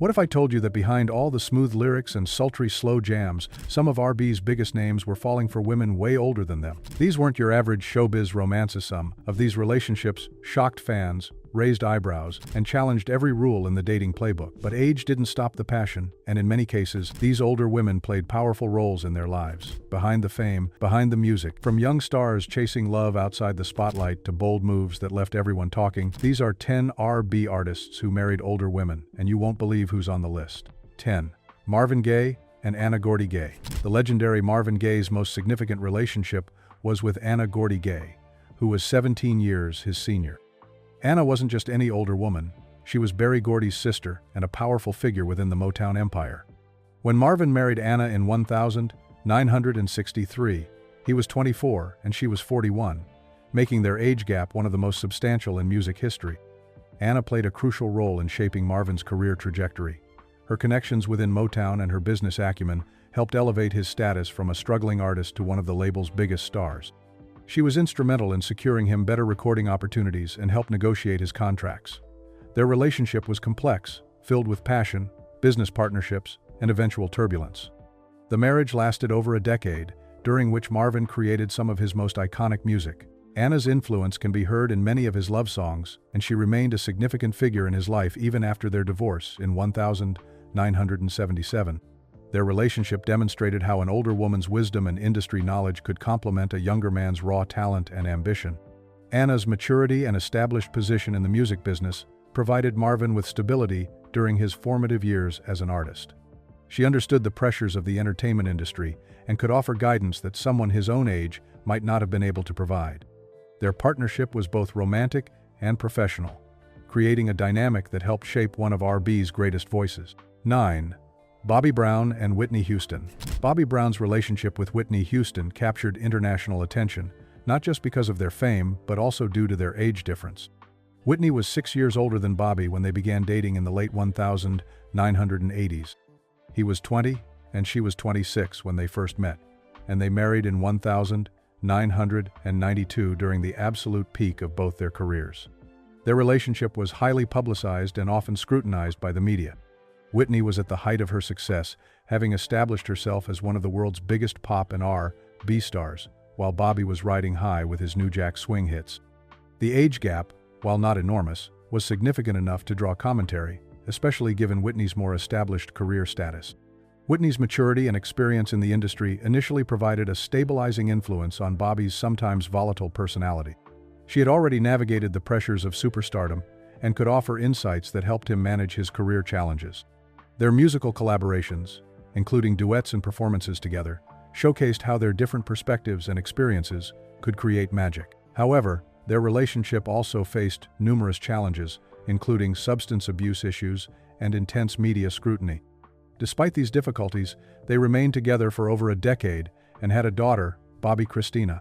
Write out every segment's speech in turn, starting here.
What if I told you that behind all the smooth lyrics and sultry slow jams, some of R&B's biggest names were falling for women way older than them? These weren't your average showbiz romances. Some of these relationships shocked fans, raised eyebrows, and challenged every rule in the dating playbook. But age didn't stop the passion, and in many cases, these older women played powerful roles in their lives. Behind the fame, behind the music, from young stars chasing love outside the spotlight to bold moves that left everyone talking, these are 10 R&B artists who married older women, and you won't believe who's on the list. 10. Marvin Gaye and Anna Gordy Gaye. The legendary Marvin Gaye's most significant relationship was with Anna Gordy Gaye, who was 17 years his senior. Anna wasn't just any older woman, she was Berry Gordy's sister and a powerful figure within the Motown empire. When Marvin married Anna in 1963, he was 24 and she was 41, making their age gap one of the most substantial in music history. Anna played a crucial role in shaping Marvin's career trajectory. Her connections within Motown and her business acumen helped elevate his status from a struggling artist to one of the label's biggest stars. She was instrumental in securing him better recording opportunities and helped negotiate his contracts. Their relationship was complex, filled with passion, business partnerships, and eventual turbulence. The marriage lasted over a decade, during which Marvin created some of his most iconic music. Anna's influence can be heard in many of his love songs, and she remained a significant figure in his life even after their divorce in 1977. Their relationship demonstrated how an older woman's wisdom and industry knowledge could complement a younger man's raw talent and ambition. Anna's maturity and established position in the music business provided Marvin with stability during his formative years as an artist. She understood the pressures of the entertainment industry and could offer guidance that someone his own age might not have been able to provide. Their partnership was both romantic and professional, creating a dynamic that helped shape one of R&B's greatest voices. 9. Bobby Brown and Whitney Houston. Bobby Brown's relationship with Whitney Houston captured international attention, not just because of their fame, but also due to their age difference. Whitney was 6 years older than Bobby when they began dating in the late 1980s. He was 20, and she was 26 when they first met, and they married in 1992 during the absolute peak of both their careers. Their relationship was highly publicized and often scrutinized by the media. Whitney was at the height of her success, having established herself as one of the world's biggest pop and R&B stars, while Bobby was riding high with his New Jack Swing hits. The age gap, while not enormous, was significant enough to draw commentary, especially given Whitney's more established career status. Whitney's maturity and experience in the industry initially provided a stabilizing influence on Bobby's sometimes volatile personality. She had already navigated the pressures of superstardom and could offer insights that helped him manage his career challenges. Their musical collaborations, including duets and performances together, showcased how their different perspectives and experiences could create magic. However, their relationship also faced numerous challenges, including substance abuse issues and intense media scrutiny. Despite these difficulties, they remained together for over a decade and had a daughter, Bobbi Kristina.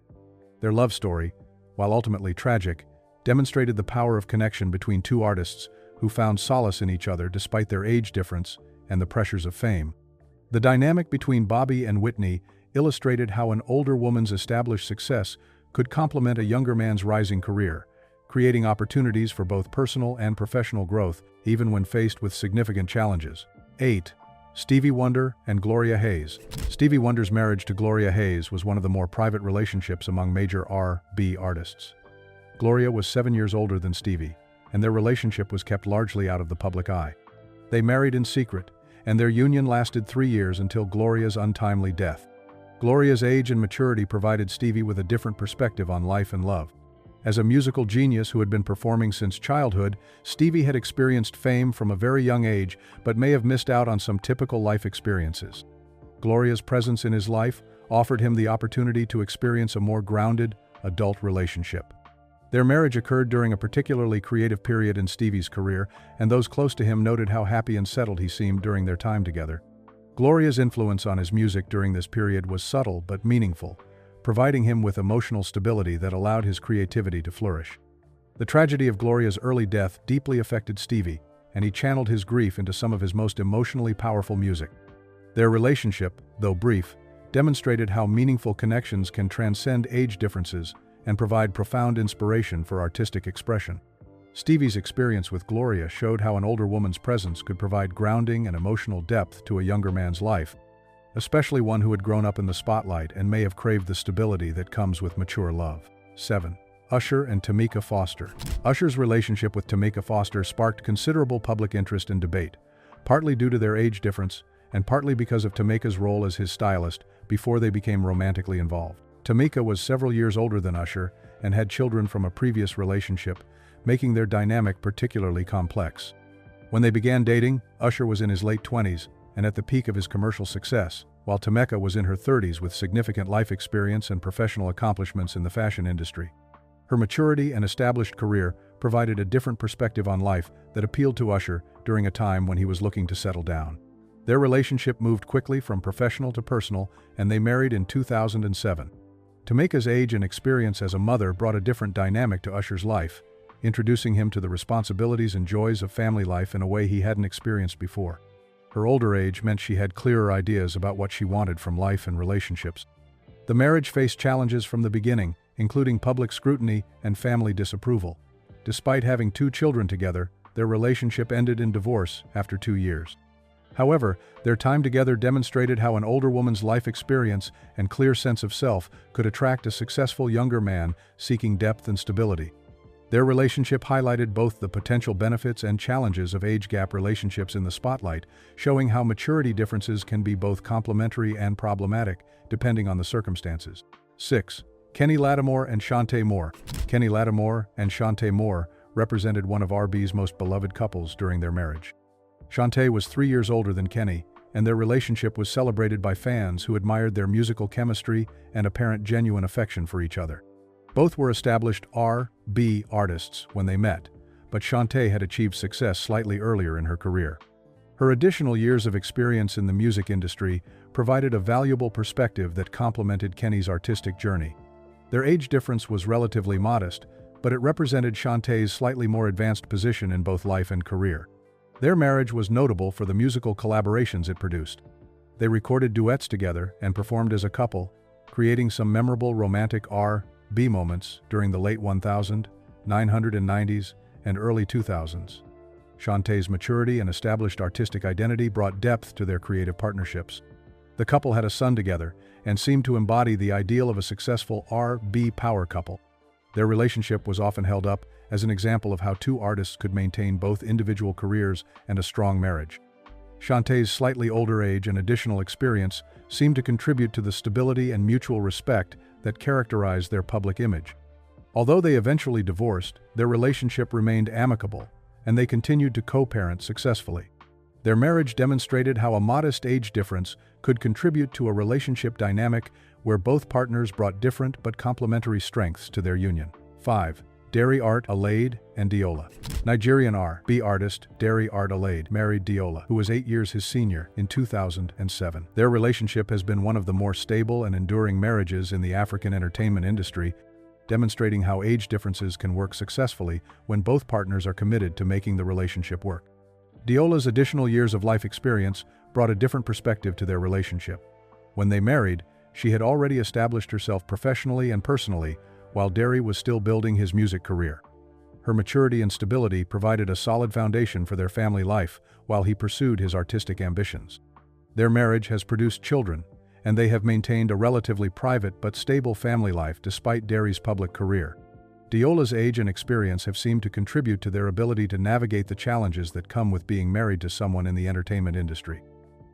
Their love story, while ultimately tragic, demonstrated the power of connection between two artists who found solace in each other despite their age difference and the pressures of fame. The dynamic between Bobby and Whitney illustrated how an older woman's established success could complement a younger man's rising career, creating opportunities for both personal and professional growth, even when faced with significant challenges. 8. Stevie Wonder and Gloria Hayes. Stevie Wonder's marriage to Gloria Hayes was one of the more private relationships among major R&B artists. Gloria was 7 years older than Stevie, and their relationship was kept largely out of the public eye. They married in secret, and their union lasted 3 years until Gloria's untimely death. Gloria's age and maturity provided Stevie with a different perspective on life and love. As a musical genius who had been performing since childhood, Stevie had experienced fame from a very young age, but may have missed out on some typical life experiences. Gloria's presence in his life offered him the opportunity to experience a more grounded, adult relationship. Their marriage occurred during a particularly creative period in Stevie's career, and those close to him noted how happy and settled he seemed during their time together. Gloria's influence on his music during this period was subtle but meaningful, providing him with emotional stability that allowed his creativity to flourish. The tragedy of Gloria's early death deeply affected Stevie, and he channeled his grief into some of his most emotionally powerful music. Their relationship, though brief, demonstrated how meaningful connections can transcend age differences and provide profound inspiration for artistic expression. Stevie's experience with Gloria showed how an older woman's presence could provide grounding and emotional depth to a younger man's life, especially one who had grown up in the spotlight and may have craved the stability that comes with mature love. 7. Usher and Tamika Foster. Usher's relationship with Tamika Foster sparked considerable public interest and debate, partly due to their age difference and partly because of Tamika's role as his stylist before they became romantically involved. Tamika was several years older than Usher and had children from a previous relationship, making their dynamic particularly complex. When they began dating, Usher was in his late 20s and at the peak of his commercial success, while Tamika was in her 30s with significant life experience and professional accomplishments in the fashion industry. Her maturity and established career provided a different perspective on life that appealed to Usher during a time when he was looking to settle down. Their relationship moved quickly from professional to personal, and they married in 2007. Tamika's age and experience as a mother brought a different dynamic to Usher's life, introducing him to the responsibilities and joys of family life in a way he hadn't experienced before. Her older age meant she had clearer ideas about what she wanted from life and relationships. The marriage faced challenges from the beginning, including public scrutiny and family disapproval. Despite having 2 children together, their relationship ended in divorce after 2 years. However, their time together demonstrated how an older woman's life experience and clear sense of self could attract a successful younger man seeking depth and stability. Their relationship highlighted both the potential benefits and challenges of age gap relationships in the spotlight, showing how maturity differences can be both complementary and problematic, depending on the circumstances. 6. Kenny Lattimore and Shantae Moore. Kenny Lattimore and Shantae Moore represented one of R&B's most beloved couples during their marriage. Shantae was 3 years older than Kenny, and their relationship was celebrated by fans who admired their musical chemistry and apparent genuine affection for each other. Both were established R&B artists when they met, but Shantae had achieved success slightly earlier in her career. Her additional years of experience in the music industry provided a valuable perspective that complemented Kenny's artistic journey. Their age difference was relatively modest, but it represented Shantae's slightly more advanced position in both life and career. Their marriage was notable for the musical collaborations it produced. They recorded duets together and performed as a couple, creating some memorable romantic R&B moments during the late 1990s and early 2000s. Shantae's maturity and established artistic identity brought depth to their creative partnerships. The couple had a son together and seemed to embody the ideal of a successful R&B power couple. Their relationship was often held up as an example of how 2 artists could maintain both individual careers and a strong marriage. Shantae's slightly older age and additional experience seemed to contribute to the stability and mutual respect that characterized their public image. Although they eventually divorced, their relationship remained amicable, and they continued to co-parent successfully. Their marriage demonstrated how a modest age difference could contribute to a relationship dynamic where both partners brought different but complementary strengths to their union. 5. Derry Art Alade and Diola. Nigerian R&B artist Derry Art Alade married Diola, who was 8 years his senior, in 2007. Their relationship has been one of the more stable and enduring marriages in the African entertainment industry, demonstrating how age differences can work successfully when both partners are committed to making the relationship work. Diola's additional years of life experience brought a different perspective to their relationship. When they married, she had already established herself professionally and personally, while Derry was still building his music career. Her maturity and stability provided a solid foundation for their family life while he pursued his artistic ambitions. Their marriage has produced children, and they have maintained a relatively private but stable family life despite Derry's public career. Diola's age and experience have seemed to contribute to their ability to navigate the challenges that come with being married to someone in the entertainment industry.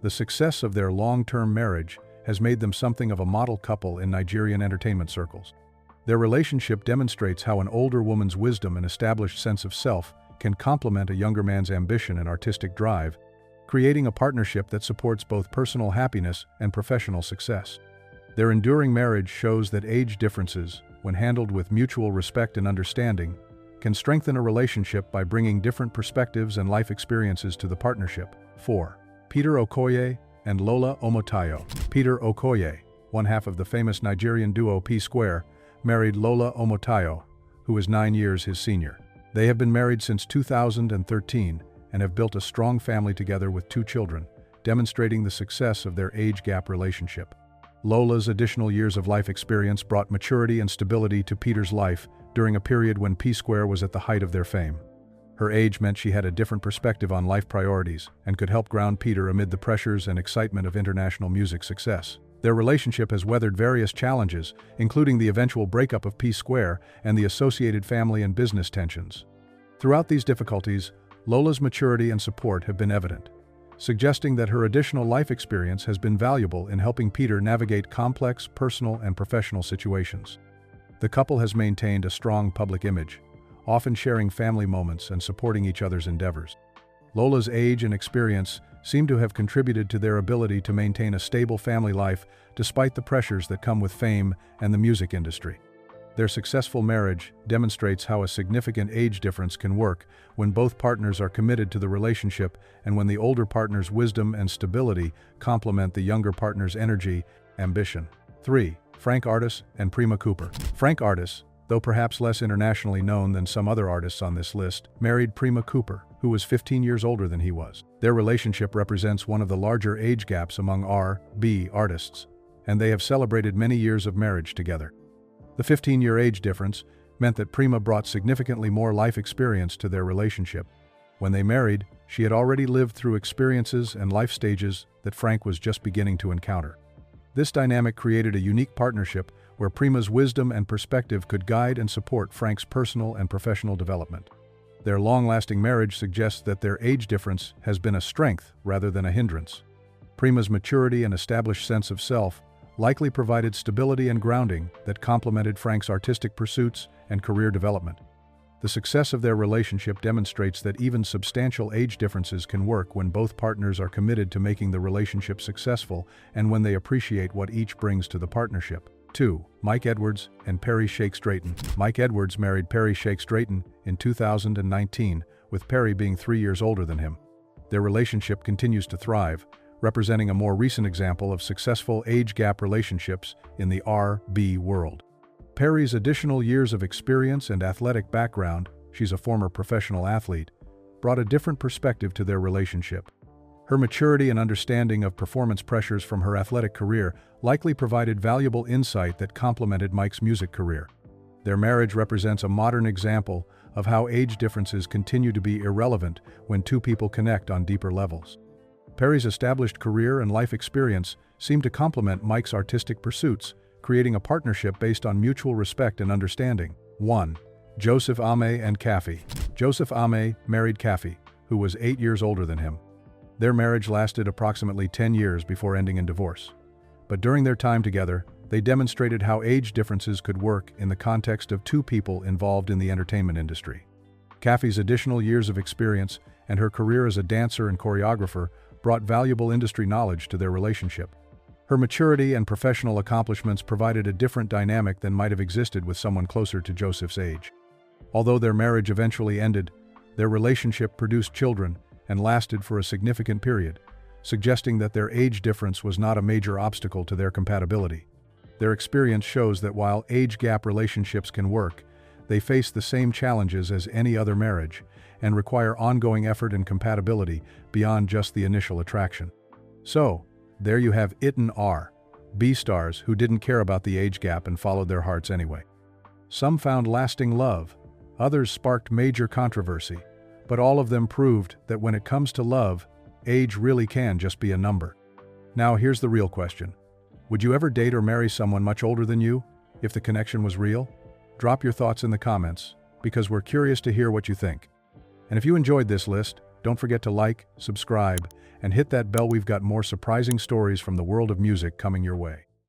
The success of their long-term marriage has made them something of a model couple in Nigerian entertainment circles. Their relationship demonstrates how an older woman's wisdom and established sense of self can complement a younger man's ambition and artistic drive, creating a partnership that supports both personal happiness and professional success. Their enduring marriage shows that age differences, when handled with mutual respect and understanding, can strengthen a relationship by bringing different perspectives and life experiences to the partnership. 4. Peter Okoye and Lola Omotayo. Peter Okoye, one half of the famous Nigerian duo P-Square, married Lola Omotayo, who is 9 years his senior. They have been married since 2013 and have built a strong family together with 2 children, demonstrating the success of their age gap relationship. Lola's additional years of life experience brought maturity and stability to Peter's life during a period when P-Square was at the height of their fame. Her age meant she had a different perspective on life priorities and could help ground Peter amid the pressures and excitement of international music success. Their relationship has weathered various challenges, including the eventual breakup of P-Square and the associated family and business tensions. Throughout these difficulties, Lola's maturity and support have been evident, suggesting that her additional life experience has been valuable in helping Peter navigate complex personal and professional situations. The couple has maintained a strong public image, often sharing family moments and supporting each other's endeavors. Lola's age and experience seem to have contributed to their ability to maintain a stable family life despite the pressures that come with fame and the music industry. Their successful marriage demonstrates how a significant age difference can work when both partners are committed to the relationship and when the older partner's wisdom and stability complement the younger partner's energy and ambition. 3. Frank Artis and Prima Cooper. Frank Artis, though perhaps less internationally known than some other artists on this list, married Prima Cooper, who was 15 years older than he was. Their relationship represents one of the larger age gaps among R&B artists, and they have celebrated many years of marriage together. The 15-year age difference meant that Prima brought significantly more life experience to their relationship. When they married, she had already lived through experiences and life stages that Frank was just beginning to encounter. This dynamic created a unique partnership where Prima's wisdom and perspective could guide and support Frank's personal and professional development. Their long-lasting marriage suggests that their age difference has been a strength rather than a hindrance. Prima's maturity and established sense of self likely provided stability and grounding that complemented Frank's artistic pursuits and career development. The success of their relationship demonstrates that even substantial age differences can work when both partners are committed to making the relationship successful and when they appreciate what each brings to the partnership. 2. Mike Edwards and Perry Shakes-Drayton. Mike Edwards married Perry Shakes-Drayton in 2019, with Perry being 3 years older than him. Their relationship continues to thrive, representing a more recent example of successful age gap relationships in the R&B world. Perry's additional years of experience and athletic background, she's a former professional athlete, brought a different perspective to their relationship. Her maturity and understanding of performance pressures from her athletic career likely provided valuable insight that complemented Mike's music career. Their marriage represents a modern example of how age differences continue to be irrelevant when two people connect on deeper levels. Perry's established career and life experience seem to complement Mike's artistic pursuits, creating a partnership based on mutual respect and understanding. 1. Joseph Ame and Kathy. Joseph Ame married Kathy, who was 8 years older than him. Their marriage lasted approximately 10 years before ending in divorce. But during their time together, they demonstrated how age differences could work in the context of two people involved in the entertainment industry. Kathy's additional years of experience and her career as a dancer and choreographer brought valuable industry knowledge to their relationship. Her maturity and professional accomplishments provided a different dynamic than might have existed with someone closer to Joseph's age. Although their marriage eventually ended, their relationship produced children and lasted for a significant period, suggesting that their age difference was not a major obstacle to their compatibility. Their experience shows that while age gap relationships can work, they face the same challenges as any other marriage and require ongoing effort and compatibility beyond just the initial attraction. So, there you have it and R&B stars who didn't care about the age gap and followed their hearts anyway. Some found lasting love, others sparked major controversy, but all of them proved that when it comes to love, age really can just be a number. Now here's the real question. Would you ever date or marry someone much older than you, if the connection was real? Drop your thoughts in the comments, because we're curious to hear what you think. And if you enjoyed this list, don't forget to like, subscribe, and hit that bell. We've got more surprising stories from the world of music coming your way.